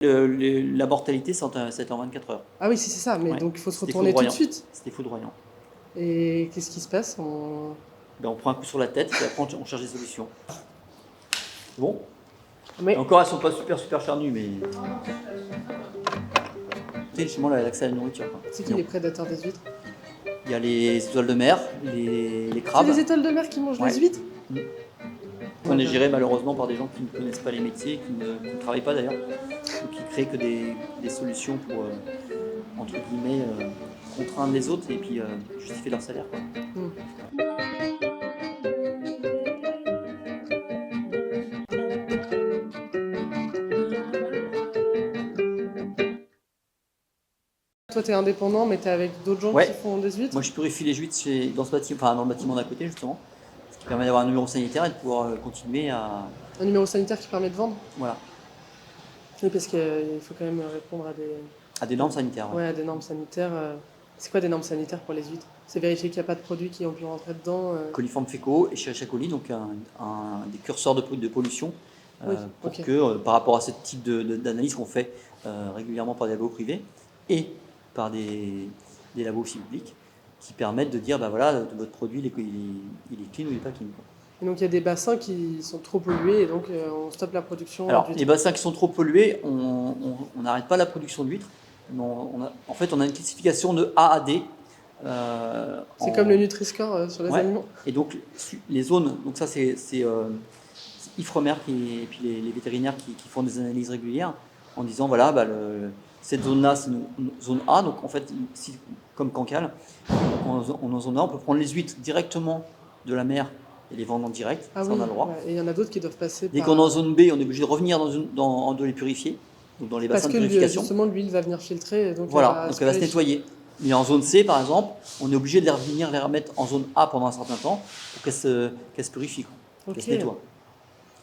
La mortalité, c'est en 24 heures. Ah oui, si, c'est ça, mais Ouais. donc il faut se C'était retourner tout de foudroyant. suite. C'était foudroyant. Et qu'est-ce qui se passe? On prend un coup sur la tête et après on cherche des solutions. Bon. Mais Et encore, elles sont pas super charnues, mais. C'est justement l'accès à la nourriture, quoi. c'est qui les prédateurs des huîtres? Il y a les étoiles de mer, les C'est crabes. les étoiles de mer qui mangent Ouais. les huîtres? On est géré malheureusement par des gens qui ne connaissent pas les métiers, qui ne travaillent pas d'ailleurs, ou qui créent que des solutions pour, entre guillemets, contraindre les autres et puis justifier leur salaire, quoi. Toi, t'es indépendant, mais t'es avec d'autres gens Ouais. qui font des huîtres? Moi, je purifie les huîtres dans le bâtiment d'à côté, justement, ce qui permet d'avoir un numéro sanitaire et de pouvoir continuer à. Un numéro sanitaire qui permet de vendre? Voilà, Oui, parce qu'il faut quand même répondre à des normes sanitaires. ouais, à des normes sanitaires. C'est quoi des normes sanitaires pour les huîtres? C'est vérifier qu'il n'y a pas de produits qui ont pu rentrer dedans. Coliformes fécaux et Escherichia coli, donc des curseurs de pollution, Oui, pour ok. que, par rapport à ce type d'analyse qu'on fait régulièrement par des labos privés et par des labos aussi publics, qui permettent de dire, bah voilà, votre produit, il est clean ou il n'est pas clean, quoi. Et donc il y a des bassins qui sont trop pollués et donc on stoppe la production Alors, d'huîtres. les bassins qui sont trop pollués, on n'arrête pas la production d'huîtres. En fait, on a une classification de A à D. C'est comme le Nutri-Score sur les Ouais. aliments. Et donc, les zones, donc ça, c'est Ifremer et puis les vétérinaires qui font des analyses régulières en disant voilà, bah, cette zone-là, c'est une zone A. Donc, en fait, comme Cancale, en zone A, on peut prendre les huîtres directement de la mer et les vendre en direct. Ah Ça, oui, on a le droit. ouais. Et il y en a d'autres qui doivent passer Dès par... qu'on est en zone B, on est obligé de revenir de les purifier, donc dans les Parce bassins de que purification. justement l'huile va venir filtrer et donc Voilà, donc elle va se purifier. nettoyer. Mais en zone C, par exemple, on est obligé de les remettre en zone A pendant un certain temps pour qu'elle se purifie, Ok. qu'elle se nettoie.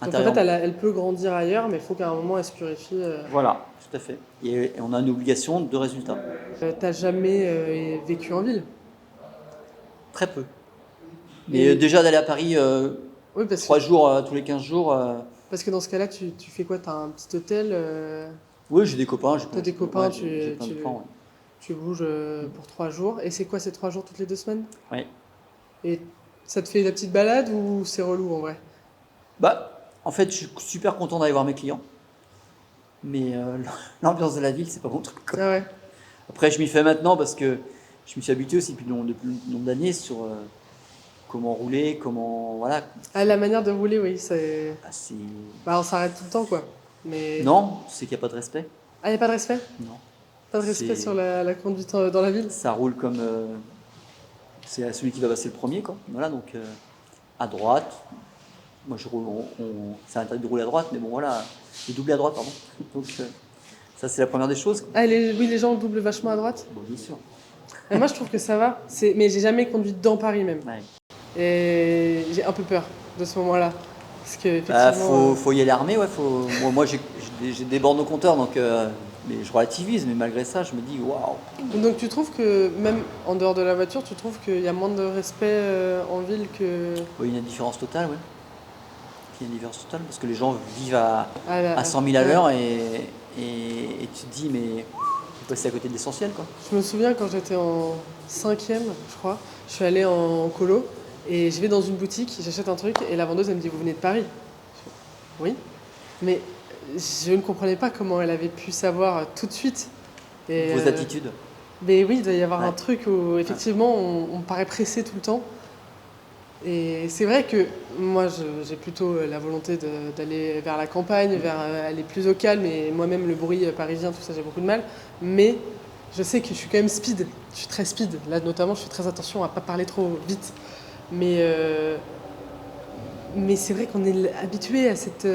Donc en fait elle peut grandir ailleurs, mais il faut qu'à un moment elle se purifie. Voilà, tout à fait. Et on a une obligation de résultat. T'as jamais vécu en ville? Très peu. Mais déjà d'aller à Paris Oui, 3 jours tous les 15 jours. Parce que dans ce cas-là, tu fais quoi? T'as un petit hôtel? Oui, j'ai des copains. T'as des copains, j'ai plein de plans, ouais. tu bouges pour 3 jours. Et c'est quoi ces 3 jours toutes les 2 semaines? Ouais. Et ça te fait la petite balade ou c'est relou en vrai? Bah, en fait, je suis super content d'aller voir mes clients. Mais l'ambiance de la ville, c'est pas mon truc, quoi. Ah ouais. Après, je m'y fais maintenant parce que je me suis habitué aussi depuis de nombre d'années sur comment rouler, comment. Voilà. Ah, la manière de rouler, oui, c'est... Ah, Bah, on s'arrête tout le temps, quoi. Mais... Non, c'est qu'il n'y a pas de respect. Ah, y a pas de respect? Non. Pas de respect sur la conduite dans la ville? Ça roule comme. C'est celui qui va passer le premier, quoi. Voilà, donc à droite. Moi, je roule. C'est interdit de rouler à droite, mais bon, voilà. De doubler à droite, pardon. Donc, ça, c'est la première des choses, quoi. Ah, oui, les gens doublent vachement à droite? Bon, bien sûr. Et moi, je trouve que ça va. Mais j'ai jamais conduit dans Paris, même. Ouais. Et j'ai un peu peur de ce moment-là. Parce que, effectivement... Faut y aller armé, ouais. Moi, j'ai des bornes au compteur, donc. Mais je relativise, mais malgré ça, je me dis waouh. Donc tu trouves que, même en dehors de la voiture, tu trouves qu'il y a moins de respect en ville que... Oui, il y a une différence totale, oui. Il y a une différence totale parce que les gens vivent à 100 000 à ouais. l'heure et tu te dis, mais faut passer à côté de l'essentiel, quoi. Je me souviens quand j'étais en 5e, je crois, je suis allée en colo et je vais dans une boutique, j'achète un truc et la vendeuse elle me dit vous venez de Paris? Je fais, oui, mais je ne comprenais pas comment elle avait pu savoir tout de suite. Et, Vos attitudes. Mais oui, il doit y avoir Ouais. un truc où effectivement on paraît pressé tout le temps. Et c'est vrai que moi j'ai plutôt la volonté d'aller vers la campagne, vers aller plus au calme, et moi-même le bruit parisien, tout ça j'ai beaucoup de mal. Mais je sais que je suis quand même speed, je suis très speed. Là notamment je fais très attention à pas parler trop vite. Mais c'est vrai qu'on est habitué à cette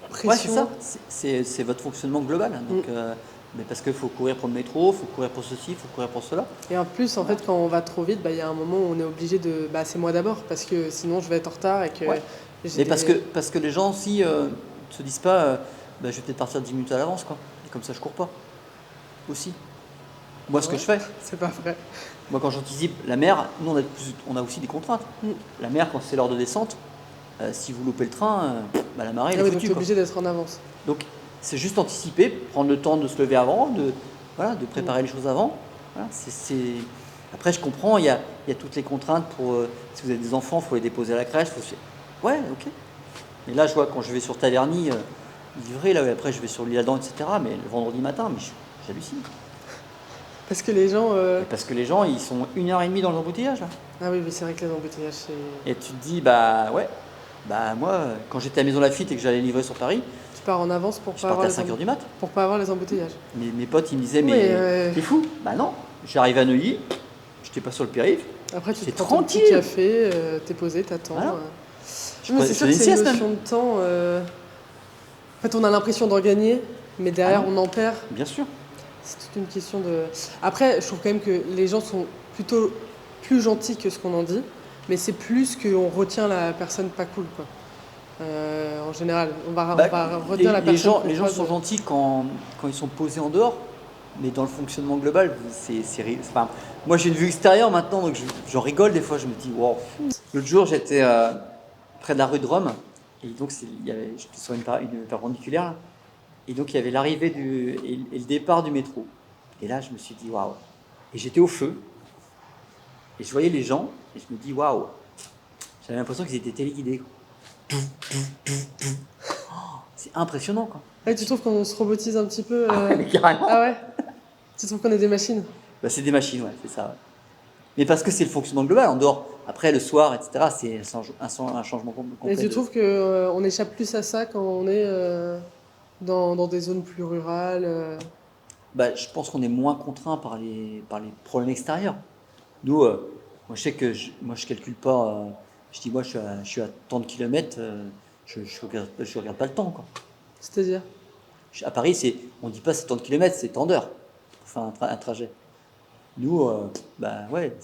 pression. Ouais, c'est ça. C'est votre fonctionnement global. Donc, mais parce qu'il faut courir pour le métro, il faut courir pour ceci, il faut courir pour cela. Et en plus, en fait, quand on va trop vite, il y a un moment où on est obligé de... c'est moi d'abord, parce que sinon je vais être en retard et que... Ouais. j'ai Mais parce que les gens aussi ne se disent pas, je vais peut-être partir 10 minutes à l'avance, quoi. Et comme ça, je cours pas. Aussi. Moi, ce que je fais, C'est pas vrai. moi, quand j'anticipe la mer, nous, on a aussi des contraintes. La mer, quand c'est l'heure de descente, si vous loupez le train, la marée, elle Ah est oui, donc foutue, tu es quoi. obligé d'être en avance. Donc, C'est juste anticiper, prendre le temps de se lever avant, de préparer les choses avant. Voilà, Après, je comprends, il y a toutes les contraintes pour. Si vous avez des enfants, il faut les déposer à la crèche. Ouais, ok. Mais là, je vois quand je vais sur Taverny, livré, là, après je vais sur l'Isle-Adam, etc. Mais le vendredi matin, mais j'hallucine. Parce que les gens. Et parce que les gens, ils sont 1h30 dans les embouteillages, là. Ah oui, mais c'est vrai que les embouteillages, c'est. Et tu te dis, bah ouais, bah moi, quand j'étais à Maison Lafitte et que j'allais livrer sur Paris, Tu pars en avance pour je pas partais avoir à 5h du mat. pour pas avoir les embouteillages. Mes potes, ils me disaient, Oui, mais t'es fou? Bah non, j'arrive à Neuilly, j'étais pas sur le périph', Après, tu te c'est prends ton petit tranquille. café, t'es posé, t'attends. Voilà. Mais c'est sûr que faisais c'est une sieste, même. notion de temps. En fait, on a l'impression d'en gagner, mais derrière, Ah non. on en perd. Bien sûr. C'est toute une question de. Après, je trouve quand même que les gens sont plutôt plus gentils que ce qu'on en dit, mais c'est plus qu'on retient la personne pas cool, quoi. En général, on va retenir la personne. Les gens sont gentils quand ils sont posés en dehors, mais dans le fonctionnement global, enfin, moi j'ai une vue extérieure maintenant, donc j'en rigole des fois, je me dis, wow. L'autre jour, j'étais près de la rue de Rome, et donc j'étais sur une perpendiculaire, là, et donc il y avait l'arrivée et le départ du métro. Et là, je me suis dit, waouh. Et j'étais au feu, et je voyais les gens, et je me dis, waouh. J'avais l'impression qu'ils étaient téléguidés, quoi. C'est impressionnant, quoi. Ouais, tu trouves qu'on se robotise un petit peu Ah ouais, mais carrément. Ah ouais. Tu trouves qu'on est des machines? Bah, c'est des machines, ouais, c'est ça. Ouais. Mais parce que c'est le fonctionnement global. En dehors, après le soir, etc., c'est un changement complet. Et tu trouves qu'on échappe plus à ça quand on est dans des zones plus rurales Bah, je pense qu'on est moins contraint par les problèmes extérieurs. Nous, moi, je sais que moi, je calcule pas. Je dis, moi, je suis à tant de kilomètres, je regarde pas le temps, quoi. C'est-à-dire? À Paris, on dit pas c'est tant de kilomètres, c'est tant d'heures pour faire un trajet. Nous, bah ouais,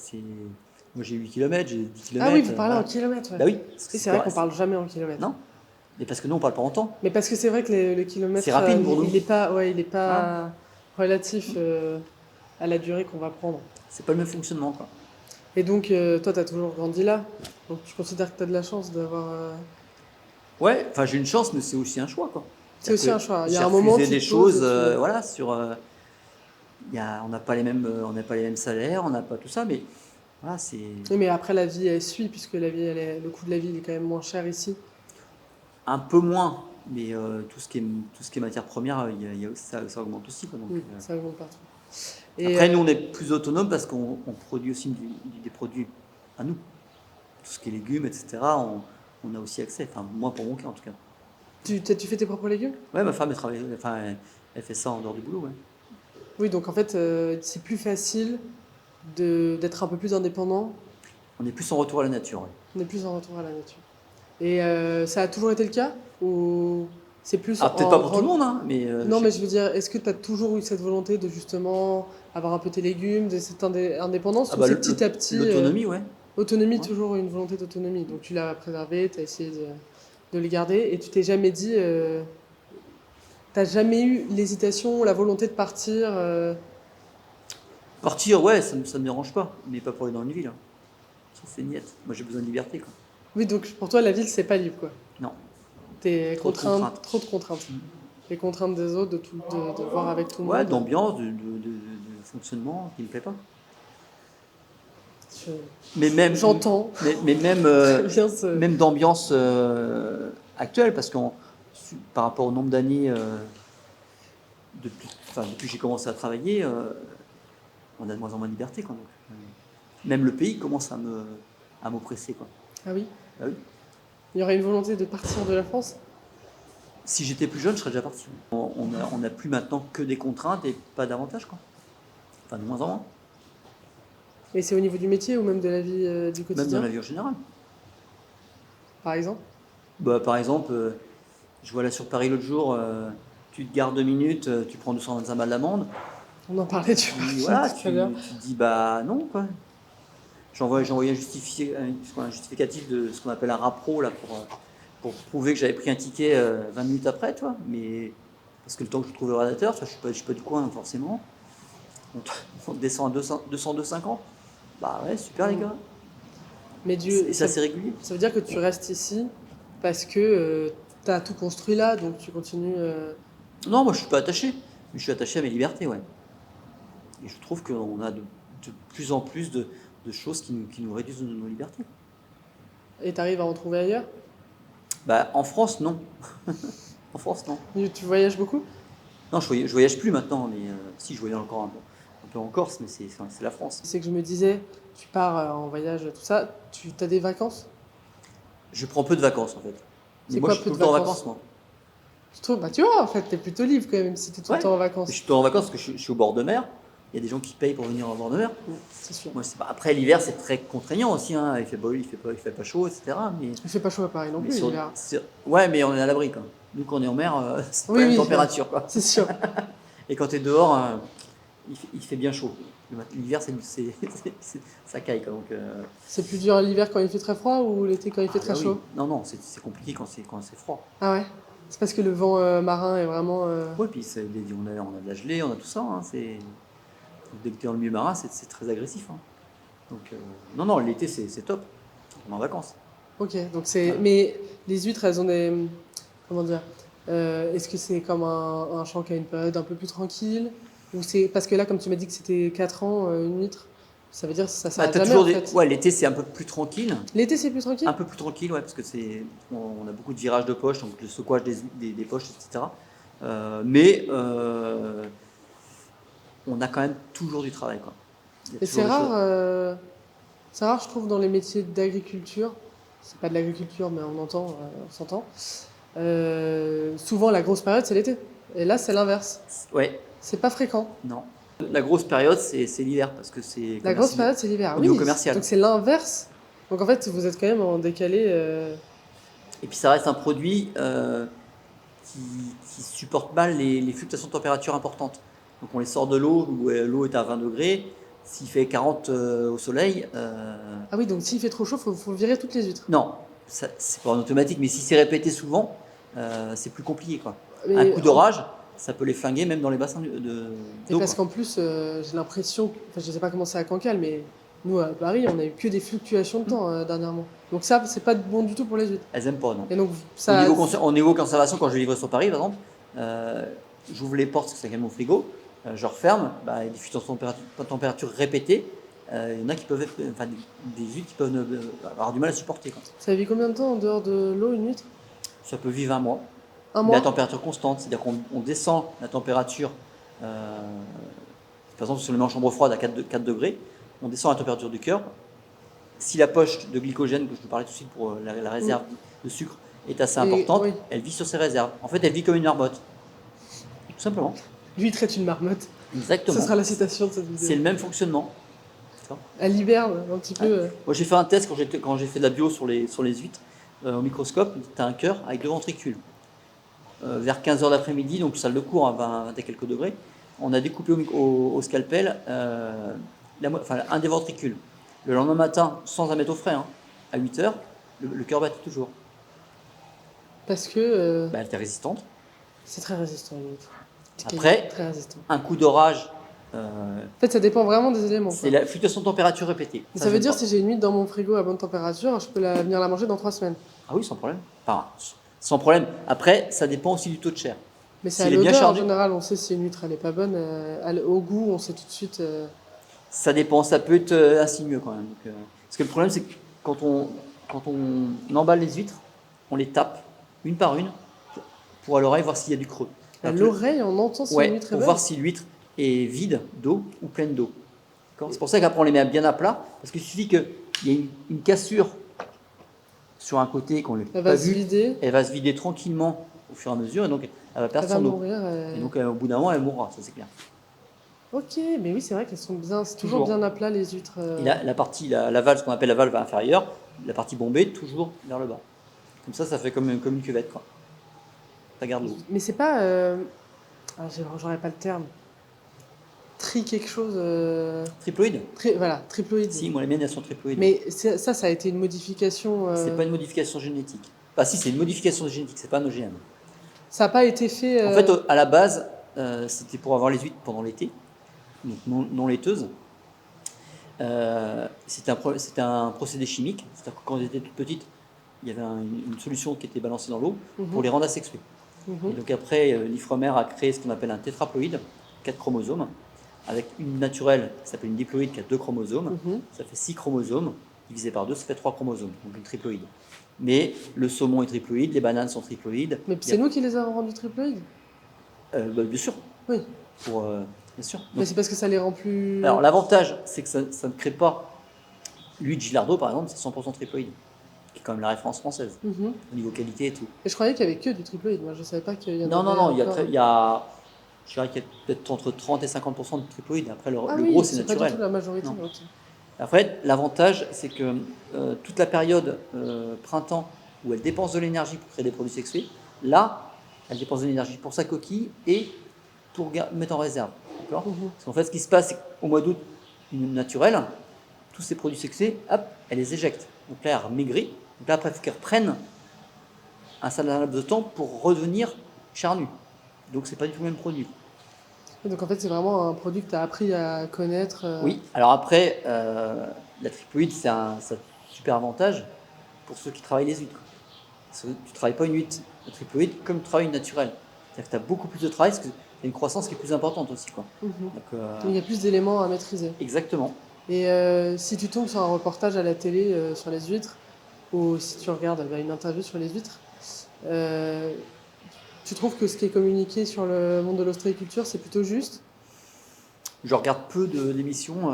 moi j'ai 8 kilomètres, j'ai 10 kilomètres. Ah oui, vous parlez en kilomètres. Ouais. Bah oui. C'est vrai qu'on parle jamais en kilomètres. Non, mais parce que nous, on parle pas en temps. Mais parce que c'est vrai que le kilomètre, C'est rapide pour nous. il n'est pas relatif à la durée qu'on va prendre. C'est pas le même fonctionnement, quoi. Et donc, toi, tu as toujours grandi là. Donc, tu considères que tu as de la chance d'avoir. Ouais, enfin j'ai une chance, mais c'est aussi un choix, quoi. C'est aussi un choix. Il y a J'ai un moment refusé tu des te choses, poses, voilà, on n'a pas les mêmes salaires, on n'a pas tout ça, mais voilà, c'est Oui, mais après, la vie, elle suit, puisque le coût de la vie, il est quand même moins cher ici. un peu moins, mais tout ce qui est matière première, ça augmente aussi, quoi. Donc, Oui, ça augmente partout. après, nous, on est plus autonome parce qu'on produit aussi des produits à nous. Tout ce qui est légumes, etc., on a aussi accès. Enfin, moi, pour mon cas, en tout cas. Tu fais tes propres légumes? Ouais, ma femme, elle fait ça en dehors du boulot, ouais. Oui, donc en fait, c'est plus facile d'être un peu plus indépendant. On est plus en retour à la nature, ouais. On est plus en retour à la nature. Et ça a toujours été le cas? Ou c'est plus Peut-être pas pour tout le monde, hein, mais... Non, mais je veux dire, est-ce que tu as toujours eu cette volonté de justement avoir un peu tes légumes, de cette indépendance, ou c'est petit à petit l'autonomie, ouais. Autonomie, Ouais. toujours une volonté d'autonomie. Donc tu l'as préservé, tu as essayé de les garder, et tu t'es jamais dit... T'as jamais eu l'hésitation, la volonté de partir Partir, ouais, ça me dérange pas, mais pas pour aller dans une ville, hein. Ça, c'est niette. Moi, j'ai besoin de liberté, quoi. Oui, donc pour toi, la ville, c'est pas libre, quoi. Non. T'es Trop de contrainte, contraintes. trop de contraintes. Les contraintes des autres, de voir avec tout le Ouais, monde. d'ambiance, de fonctionnement qui me plaît pas. Je- Mais même... J'entends. Mais même... Très bien même d'ambiance actuelle, parce que par rapport au nombre d'années depuis que j'ai commencé à travailler, on a de moins en moins de liberté, quoi. Donc, même le pays commence à m'oppresser, quoi. Ah oui? Ah oui. Il y aurait une volonté de partir de la France? Si j'étais plus jeune, je serais déjà parti. On a plus maintenant que des contraintes et pas d'avantages, quoi. Enfin, de moins en moins. Et c'est au niveau du métier ou même de la vie du Même quotidien, dans la vie en général. par exemple? Bah, par exemple, je vois là sur Paris l'autre jour, tu te gares 2 minutes, tu prends 225 balles d'amende. On en parlait du Puis parking voilà, tout à l'heure. tu te dis bah non, quoi. J'ai envoyé un justificatif de ce qu'on appelle un rappro là, pour prouver que j'avais pris un ticket 20 minutes après, tu vois. Mais parce que le temps que je trouve le radiateur, tu vois, je suis pas du coin forcément. On descend à 202,50. Bah ouais, super les gars. Mais Et ça c'est régulier. ça veut dire que tu restes ici parce que tu as tout construit là, donc tu continues Non, moi je suis pas attaché. Mais je suis attaché à mes libertés, ouais. Et je trouve qu'on a de plus en plus de choses qui nous réduisent nos libertés. Et tu arrives à en trouver ailleurs? Bah, en France, non. En France, non. Tu voyages beaucoup? Non, je voyage plus maintenant, mais si, je voyage encore un peu en Corse, mais c'est la France. C'est que je me disais, tu pars en voyage, tout ça, tu as des vacances? Je prends peu de vacances, en fait. Mais C'est moi, quoi je suis peu tout de le temps en vacances? vacances, moi. Je trouve, bah tu vois, en fait, t'es plutôt libre quand même si t'es tout le Ouais. temps en Mais vacances. je suis tout le temps en vacances parce que je suis au bord de mer. Il y a des gens qui payent pour venir au bord de mer. C'est sûr. Moi, c'est pas... Après, l'hiver, c'est très contraignant aussi, hein. Il fait beau, il fait pas chaud, etc. Il fait pas chaud à Paris non Mais plus, l'hiver. ouais, mais on est à l'abri, quoi. Nous, quand on est en mer, c'est pas Oui, la même oui, température, quoi. c'est sûr. Et quand tu es dehors, il fait bien chaud. L'hiver, ça caille, quoi. Donc, C'est plus dur l'hiver quand il fait très froid ou l'été quand il fait ah, très bah oui. chaud? Non, non, c'est compliqué quand c'est froid. Ah ouais? C'est parce que le vent marin est vraiment. Oui, puis on a de la gelée, on a tout ça, hein. Dès que tu es dans le milieu marin, c'est très agressif, hein. Donc, non, non, l'été, c'est top. On est en vacances. Ok, donc c'est. Ouais. Mais les huîtres, elles ont des. Comment dire? Est-ce que c'est comme un champ qui a une période un peu plus tranquille? Ou c'est. Parce que là, comme tu m'as dit que c'était 4 ans, une huître, ça veut dire que ça Bah, s'arrête t'as jamais toujours en fait. Ouais, l'été, c'est un peu plus tranquille. L'été, c'est plus tranquille? Un peu plus tranquille, ouais, parce que on a beaucoup de virages de poche, donc le secouage des poches, etc. Mais on a quand même toujours du travail, quoi. Il y a Et toujours des choses. c'est rare, je trouve, dans les métiers d'agriculture. C'est pas de l'agriculture, mais on entend, on s'entend. Souvent, la grosse période, c'est l'été. Et là, c'est l'inverse. Ouais, C'est pas fréquent. non. La grosse période, c'est l'hiver, parce que c'est La grosse commercial période, c'est l'hiver. au Oui, niveau commercial. donc c'est l'inverse. Donc en fait, vous êtes quand même en décalé. Et puis ça reste un produit qui, qui supporte mal les fluctuations de température importantes. Donc on les sort de l'eau où l'eau est à 20 degrés. S'il fait 40 au soleil, Ah oui, donc s'il fait trop chaud, faut virer toutes les huîtres. non, c'est pas en automatique, mais si c'est répété souvent, c'est plus compliqué, quoi. Un Mais coup d'orage, ça peut les flinguer même dans les bassins et d'eau, parce quoi. qu'en plus, j'ai l'impression, enfin je sais pas comment c'est à Cancale, mais nous à Paris, on a eu que des fluctuations de temps dernièrement. Donc ça, c'est pas bon du tout pour les huîtres. Elles aiment pas, non. Et donc ça, Au niveau conservation, quand je livre sur Paris, par exemple, euh, j'ouvre les portes parce que c'est quand même mon frigo, je referme, bah, il y a des fluctuations de température répétées. Il y en a qui peuvent enfin, des huîtres qui peuvent avoir du mal à supporter, quoi. ça vit combien de temps en dehors de l'eau une huître? Ça peut vivre un mois, Un mais à mois? température constante, c'est-à-dire qu'on descend la température, par exemple, si on le met en chambre froide à 4 degrés, on descend la température du cœur. Si la poche de glycogène, que je te parlais tout de suite pour la réserve de sucre, est assez importante, Oui, elle vit sur ses réserves. En fait, elle vit comme une marmotte. Tout simplement. l'huître est une marmotte. Exactement. Ce sera la citation de cette C'est vidéo. le même fonctionnement. Elle hiberne un petit peu. Moi, j'ai fait un test quand j'ai fait de la bio sur les huîtres au microscope. Tu as un cœur avec 2 ventricules. Vers 15 h d'après-midi, donc salle de cours à 20 et quelques degrés, on a découpé au scalpel un des ventricules. Le lendemain matin, sans un mettre au frais, hein, à 8 h, le cœur battait toujours. Parce que Bah, elle était résistante. c'est très résistant une huître. Après, Très résistant. un coup d'orage, En fait, ça dépend vraiment des éléments. c'est Quoi. la fluctuation de température répétée. Mais ça veut j'aime dire pas. si j'ai une huître dans mon frigo à bonne température, je peux venir la manger dans 3 semaines. Ah oui, sans problème. Enfin, sans problème. Après, ça dépend aussi du taux de chair. Mais c'est S'il à est bien l'odeur en chargé. général, on sait si une huître elle est pas bonne. Au goût, on sait tout de suite. Ça dépend, ça peut être insinueux quand même. Donc, parce que le problème, c'est que quand on emballe les huîtres, on les tape une par une pour à l'oreille voir s'il y a du creux. À Alors que- l'oreille, on entend si une Ouais, huître est pour bonne. voir si l'huître est vide d'eau ou pleine d'eau. D'accord. C'est pour ça qu'après on les met bien à plat, parce qu'il suffit qu'il y ait une cassure sur un côté qu'on n'ait Elle pas va se vu, vider, elle va se vider tranquillement au fur et à mesure, et donc elle va perdre elle va son eau. mourir. Et donc au bout d'un moment, elle mourra, ça c'est clair. Ok, mais oui, c'est vrai qu'elles sont bien. C'est toujours Toujours. bien à plat les huîtres. Et la partie, la valve, ce qu'on appelle la valve inférieure, la partie bombée, toujours vers le bas. Comme ça fait comme une cuvette, quoi. Ça garde l'eau. Mais c'est pas. J'aurais pas le terme. Quelque chose. Triploïde. Voilà, triploïde. Si, moi les miennes elles sont triploïdes. Mais ça a été une modification. C'est pas une modification génétique. Enfin si, c'est une modification génétique, c'est pas un OGM. Ça n'a pas été fait. En fait, à la base, c'était pour avoir les huîtres pendant l'été, donc non laiteuses. C'était un procédé chimique. C'est-à-dire que quand elles étaient toutes petites, il y avait une solution qui était balancée dans l'eau pour les rendre asexuées. Mhm. Et donc après, l'Ifremer a créé ce qu'on appelle un tétraploïde, 4 chromosomes, avec une naturelle qui s'appelle une diploïde qui a 2 chromosomes. Mhm. Ça fait 6 chromosomes, divisé par 2, ça fait 3 chromosomes, donc une triploïde. Mais le saumon est triploïde, les bananes sont triploïdes. Mais c'est nous qui les avons rendus triploïdes? Bien sûr, Oui. bien sûr. Mais Donc, c'est parce que ça les rend plus. alors l'avantage, c'est que ça ne crée pas. L'huile Gilardo, par exemple, c'est 100% triploïde, qui est quand même la référence française, Mhm. au niveau qualité et tout. Et je croyais qu'il y avait que du triploïde. Moi, je savais pas qu'il y en Non, avait non, il y a, encore. je dirais qu'il y a peut-être entre 30 et 50% de triploïde. Après, Ah le oui, gros, c'est c'est pas du naturel. tout la majorité. Non. Ok. Après, l'avantage, c'est que toute la période printemps où elle dépense de l'énergie pour créer des produits sexués, là, elle dépense de l'énergie pour sa coquille et pour mettre en réserve. D'accord. Mhm. Parce qu'en fait, ce qui se passe, c'est qu'au mois d'août, une naturelle, tous ces produits sexués, hop, elle les éjecte. Donc là, elle maigrit. Donc là, après, il faut qu'elle reprenne un certain laps de temps pour redevenir charnue. Donc, c'est pas du tout le même produit. Et donc en fait, c'est vraiment un produit que tu as appris à connaître. Oui, alors après, la triploïde, c'est un super avantage pour ceux qui travaillent les huîtres. Parce que tu ne travailles pas une huître triploïde comme tu travailles une naturelle. C'est-à-dire que tu as beaucoup plus de travail parce que tu as une croissance qui est plus importante aussi. Quoi. Mhm. Donc, Donc, il y a plus d'éléments à maîtriser. exactement. Et si tu tombes sur un reportage à la télé sur les huîtres, ou si tu regardes une interview sur les huîtres, euh, tu trouves que ce qui est communiqué sur le monde de l'ostréiculture, c'est plutôt juste? Je regarde peu d'émissions.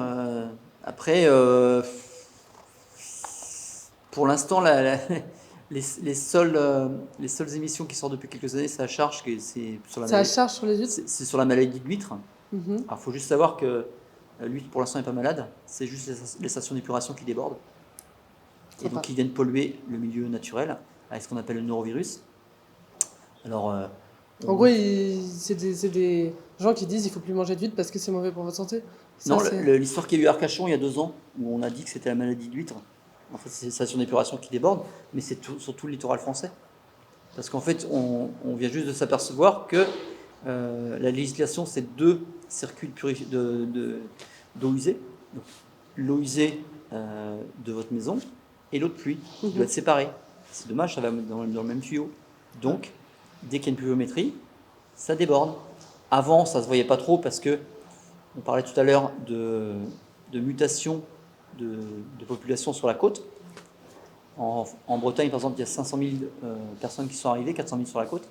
Après, pour l'instant, les seules émissions qui sortent depuis quelques années, c'est à charge, c'est sur la Ça maladie, charge sur les huîtres? c'est sur la maladie de l'huître. Mhm. Alors, il faut juste savoir que l'huître, pour l'instant, n'est pas malade. C'est juste les stations d'épuration qui débordent. Et Sympa. donc, qui viennent polluer le milieu naturel avec ce qu'on appelle le norovirus. Alors, En gros, c'est des gens qui disent il faut plus manger de huîtres parce que c'est mauvais pour votre santé. Ça, non, c'est... l'histoire qu'il y a eu à Arcachon il y a 2 ans, où on a dit que c'était la maladie de l'huître, en fait, c'est les stations d'épuration qui débordent, mais c'est sur tout le littoral français. Parce qu'en fait, on vient juste de s'apercevoir que la législation, c'est 2 circuits d'eau usée. Donc, l'eau usée de votre maison et l'eau de pluie, qui doit être séparée. C'est dommage, ça va dans le même tuyau. Donc, dès qu'il y a une pluviométrie, ça déborde. Avant, ça ne se voyait pas trop parce que on parlait tout à l'heure de mutation de population sur la côte. En Bretagne, par exemple, il y a 500 000 personnes qui sont arrivées, 400 000 sur la côte.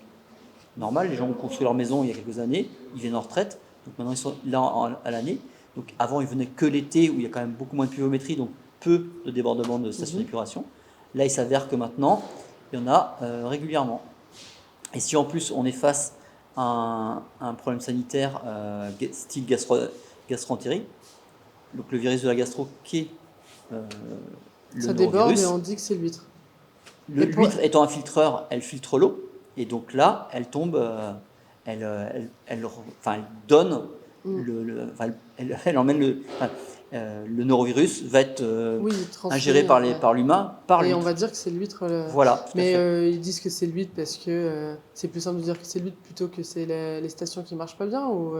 Normal, les gens ont construit leur maison il y a quelques années, ils viennent en retraite, donc maintenant ils sont là à l'année. Donc avant, ils venaient que l'été où il y a quand même beaucoup moins de pluviométrie, donc peu de débordements de stations d'épuration. Là, il s'avère que maintenant, il y en a régulièrement. Et si en plus on est face à un problème sanitaire style gastro-entérite, donc le virus de la gastro qui est le Ça déborde et norovirus, on dit que c'est l'huître. l'huître étant un filtreur, elle filtre l'eau, et donc là, elle tombe, elle donne, elle emmène le norovirus va être Oui, ingéré transmis, par l'humain, par et on l'huître. va dire que c'est l'huître. Voilà, tout à Mais fait. ils disent que c'est l'huître parce que c'est plus simple de dire que c'est l'huître plutôt que c'est les stations qui marchent pas bien ou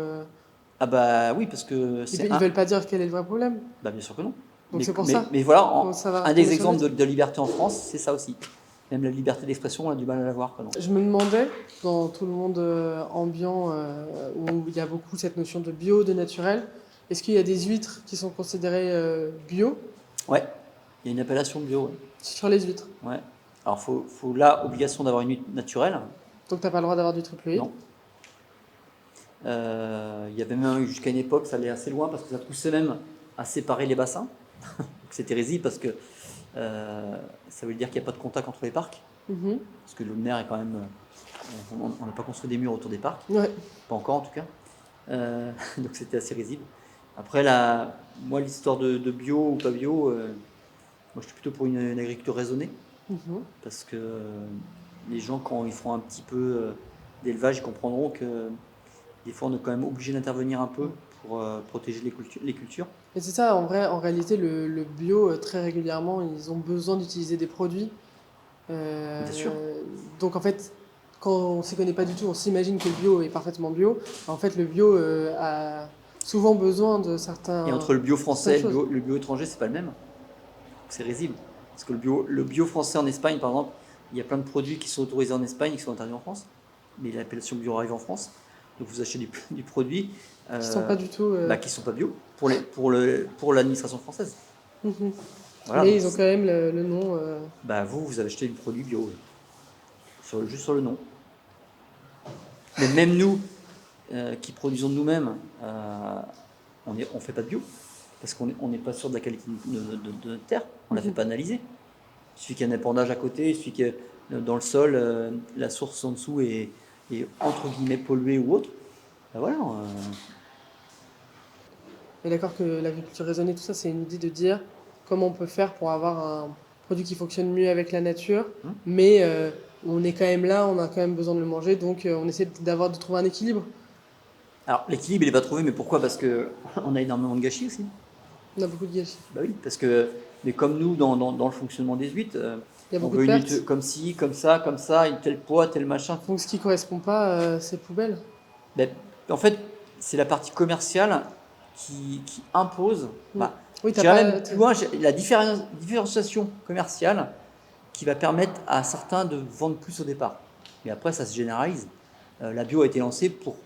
Ah bah oui, parce que c'est ils veulent pas dire quel est le vrai problème. Bah bien sûr que non. Donc c'est pour ça. Mais voilà, Ça va un des retomber sur exemples l'huître. de liberté en France, c'est ça aussi. Même la liberté d'expression, on a du mal à l'avoir. Je me demandais, dans tout le monde ambiant où il y a beaucoup cette notion de bio, de naturel, est-ce qu'il y a des huîtres qui sont considérées bio Ouais, il y a une appellation bio. Ouais. sur les huîtres? Ouais. Alors, faut là, obligation d'avoir une huître naturelle. Donc t'as pas le droit d'avoir du triploïde? Non. Il y avait même jusqu'à une époque, ça allait assez loin parce que ça poussait même à séparer les bassins. C'était risible parce que ça veut dire qu'il n'y a pas de contact entre les parcs. Mhm. Parce que l'eau de mer est quand même. On n'a pas construit des murs autour des parcs. Ouais. Pas encore en tout cas. Donc c'était assez risible. Après, moi, l'histoire de bio ou pas bio, moi je suis plutôt pour une agriculture raisonnée. Mhm. Parce que les gens, quand ils feront un petit peu d'élevage, ils comprendront que des fois on est quand même obligé d'intervenir un peu pour protéger les cultures. Et c'est ça, en vrai, en réalité, le bio, très régulièrement, ils ont besoin d'utiliser des produits. Bien sûr. Donc en fait, quand on ne s'y connaît pas du tout, on s'imagine que le bio est parfaitement bio. En fait, le bio a souvent besoin de certains... Et entre le bio français et certaines le bio étranger, c'est pas le même. C'est risible. Parce que le bio français en Espagne, par exemple, il y a plein de produits qui sont autorisés en Espagne et qui sont interdits en France. mais l'appellation bio arrive en France. Donc vous achetez des produits Qui ne sont pas du tout. qui ne sont pas bio pour l'administration française. Mhm. Voilà, Mais donc, ils ont quand même le nom. vous avez acheté du produit bio, juste sur le nom. Mais même nous, qui produisons nous-mêmes, on ne fait pas de bio, parce qu'on n'est pas sûr de la qualité de notre terre, on ne la fait pas analyser. Il suffit qu'il y ait un épandage à côté, il suffit que dans le sol, la source en dessous est entre guillemets polluée ou autre. Ben voilà. Mais d'accord que l'agriculture raisonnée, tout ça, c'est une idée de dire comment on peut faire pour avoir un produit qui fonctionne mieux avec la nature, mais on est quand même là, on a quand même besoin de le manger, donc on essaie de trouver un équilibre. Alors l'équilibre il n'est pas trouvé, mais pourquoi? Parce qu'on a énormément de gâchis aussi. On a beaucoup de gâchis. Bah oui, parce que, mais comme nous, dans le fonctionnement des huîtres, Il y a on beaucoup veut de une pertes. huître comme ci, comme ça, tel poids, tel machin. Donc ce qui correspond pas, c'est poubelle. Ben, en fait, c'est la partie commerciale qui impose, Oui, je t'as dirais pas. même plus loin, la différenciation commerciale qui va permettre à certains de vendre plus au départ. Mais après, ça se généralise. La bio a été lancée pour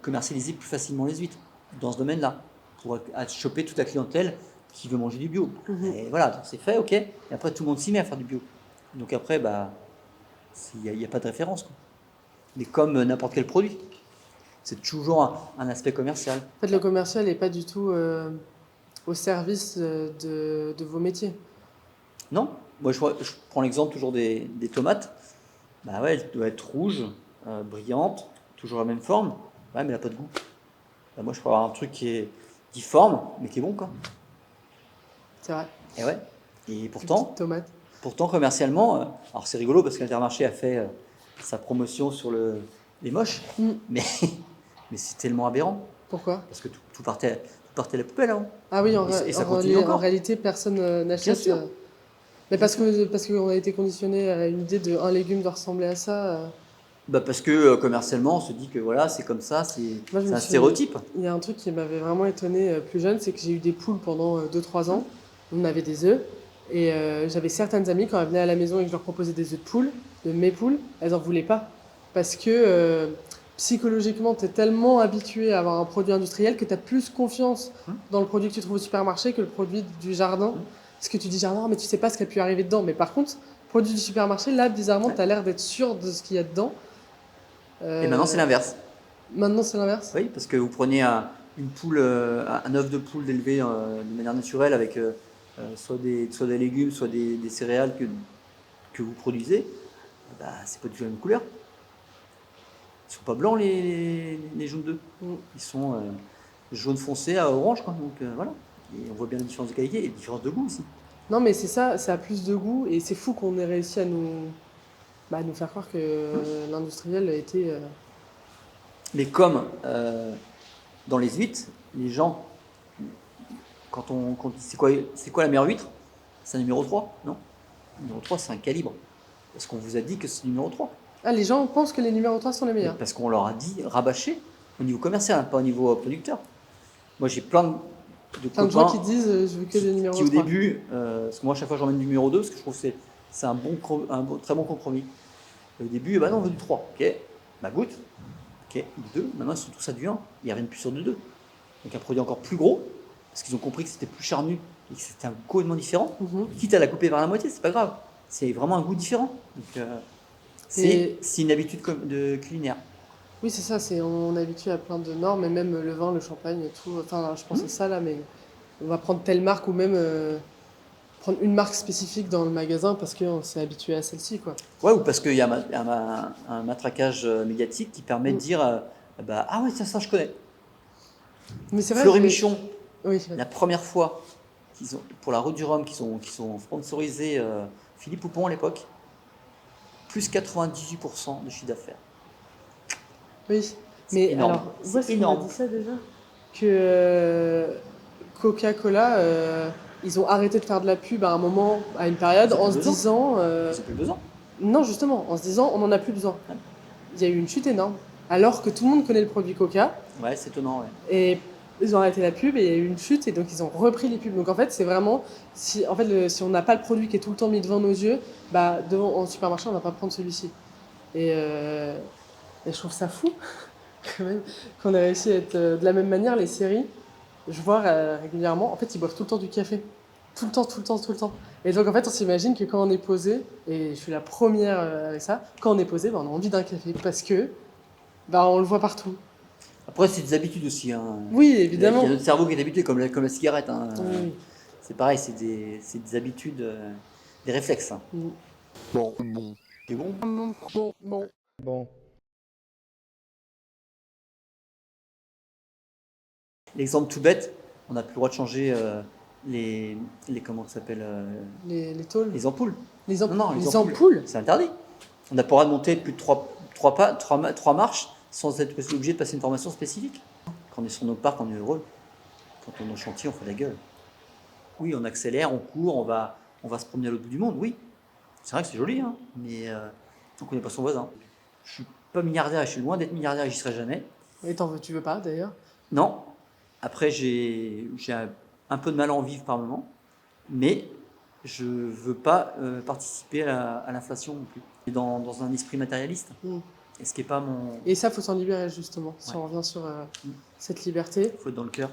commercialiser plus facilement les huîtres dans ce domaine-là, pour choper toute la clientèle qui veut manger du bio. Et voilà, donc c'est fait, ok. Et après, tout le monde s'y met à faire du bio. Donc après, il n'y a pas de référence, quoi. Mais comme n'importe quel produit, c'est toujours un aspect commercial. En fait, le commercial n'est pas du tout au service de vos métiers. Non, moi je prends l'exemple toujours des tomates. Bah ouais, elle doit être rouge, brillante, toujours la même forme. Ouais, mais elle n'a pas de goût. Bah moi je peux avoir un truc qui est difforme, mais qui est bon, quoi. C'est vrai. Et ouais. Et Des pourtant, petites tomates. commercialement, alors c'est rigolo parce qu'Intermarché a fait sa promotion sur les moches, mais c'est tellement aberrant Pourquoi? parce que tout partait à la poubelle avant. Ah oui, Et ça continue encore. en réalité, personne n'achète. Bien sûr. Mais parce qu'on a été conditionné à une idée de un légume doit ressembler à ça. Parce que commercialement, on se dit que voilà, c'est comme ça, Moi, c'est un stéréotype. Il y a un truc qui m'avait vraiment étonné plus jeune, c'est que j'ai eu des poules pendant 2-3 ans. On avait des œufs. Et j'avais certaines amies, quand elles venaient à la maison et que je leur proposais des œufs de poule, de mes poules, elles n'en voulaient pas. Parce que psychologiquement, tu es tellement habitué à avoir un produit industriel que tu as plus confiance dans le produit que tu trouves au supermarché que le produit du jardin. Parce que tu dis jardin, mais tu sais pas ce qui a pu arriver dedans. Mais par contre, produit du supermarché, là, bizarrement, tu as l'air d'être sûr de ce qu'il y a dedans. Et maintenant, c'est l'inverse. Maintenant, c'est l'inverse. Oui, parce que vous prenez une poule, un œuf de poule élevé de manière naturelle avec soit des légumes, soit des céréales que vous produisez, c'est pas du tout la même couleur. Ils sont pas blancs les jaunes d'œufs. Ils sont jaune foncé à orange, quoi. Donc voilà. Et on voit bien la différence de qualité et la différence de goût aussi. Non, mais c'est ça a plus de goût et c'est fou qu'on ait réussi à nous faire croire que l'industriel a été. Mais comme dans les huîtres, les gens, quand on dit c'est quoi la meilleure huître, c'est un numéro 3, non? Le numéro 3, c'est un calibre. Parce qu'on vous a dit que c'est le numéro 3. Ah, les gens pensent que les numéros 3 sont les meilleurs. Parce qu'on leur a dit rabâché au niveau commercial, pas au niveau producteur. Moi, j'ai plein de Plein de gens copains qui disent je veux que des numéros qui 3. au début, parce que moi, à chaque fois, j'emmène du numéro 2 parce que je trouve que c'est un très bon compromis. Et au début, on veut du 3. Ok, goûte. Ok, du 2. Maintenant, ils sont tous à du 1. Ils ne reviennent plus sur du 2. Donc, un produit encore plus gros, parce qu'ils ont compris que c'était plus charnu et que c'était un goût complètement différent. Quitte à la couper par la moitié, c'est pas grave. C'est vraiment un goût différent. Donc, c'est une habitude de culinaire. Oui, c'est ça, on est habitué à plein de normes, et même le vin, le champagne et tout. Enfin, je pense à ça là, mais on va prendre telle marque ou même prendre une marque spécifique dans le magasin parce qu'on s'est habitué à celle-ci, quoi. Ouais, ou parce qu'il y a un matraquage médiatique qui permet de dire ah ouais, ça je connais. Mais c'est vrai. Fleury Michon, oui. La première fois pour la Route du Rhum qu'ils ont sponsorisé Philippe Poupon à l'époque, plus 98% de chiffre d'affaires. Oui, c'est mais énorme. alors, où est-ce qu'on a énorme. dit ça déjà? Que Coca-Cola, ils ont arrêté de faire de la pub à un moment, à une période, Ils ont en plus se disant. Ils ont plus besoin. Non, justement, en se disant on n'en a plus besoin. Ouais. Il y a eu une chute énorme, alors que tout le monde connaît le produit Coca. Ouais, c'est étonnant, ouais. Et ils ont arrêté la pub et il y a eu une chute et donc ils ont repris les pubs. Donc en fait, c'est vraiment. Si on n'a pas le produit qui est tout le temps mis devant nos yeux, en supermarché, on ne va pas prendre celui-ci. Et Et je trouve ça fou, quand même, qu'on ait réussi à être de la même manière, les séries. Je vois régulièrement, en fait, ils boivent tout le temps du café. Tout le temps, tout le temps, tout le temps. Et donc, en fait, on s'imagine que quand on est posé, et je suis la première avec ça, quand on est posé, ben, on a envie d'un café parce que ben, on le voit partout. Après, c'est des habitudes aussi, hein. Oui, Il y a évidemment. notre cerveau qui est habitué, comme la cigarette, hein. Oui, C'est pareil, c'est des habitudes, des réflexes, hein. oui. C'est bon. Bon. L'exemple tout bête, on n'a plus le droit de changer comment ça s'appelle, Les tôles. les ampoules. Les, Non, non, les ampoules. c'est interdit. On n'a pas le droit de monter plus de trois marches sans être obligé de passer une formation spécifique. Quand on est sur nos parcs, on est heureux. Quand on est au chantier, on fait la gueule. Oui, on accélère, on court, on va se promener à l'autre bout du monde, oui. C'est vrai que c'est joli, hein, mais on ne connaît pas son voisin. Je suis pas milliardaire, je suis loin d'être milliardaire et j'y serai jamais. Et tu veux pas, d'ailleurs. Non. Après, j'ai un peu de mal à en vivre par moment, mais je veux pas participer à l'inflation non plus. Et dans un esprit matérialiste. Mm. Et ce qui n'est pas mon. Et ça, faut s'en libérer, justement, si Ouais. on revient sur Mm. cette liberté. Faut être dans le cœur.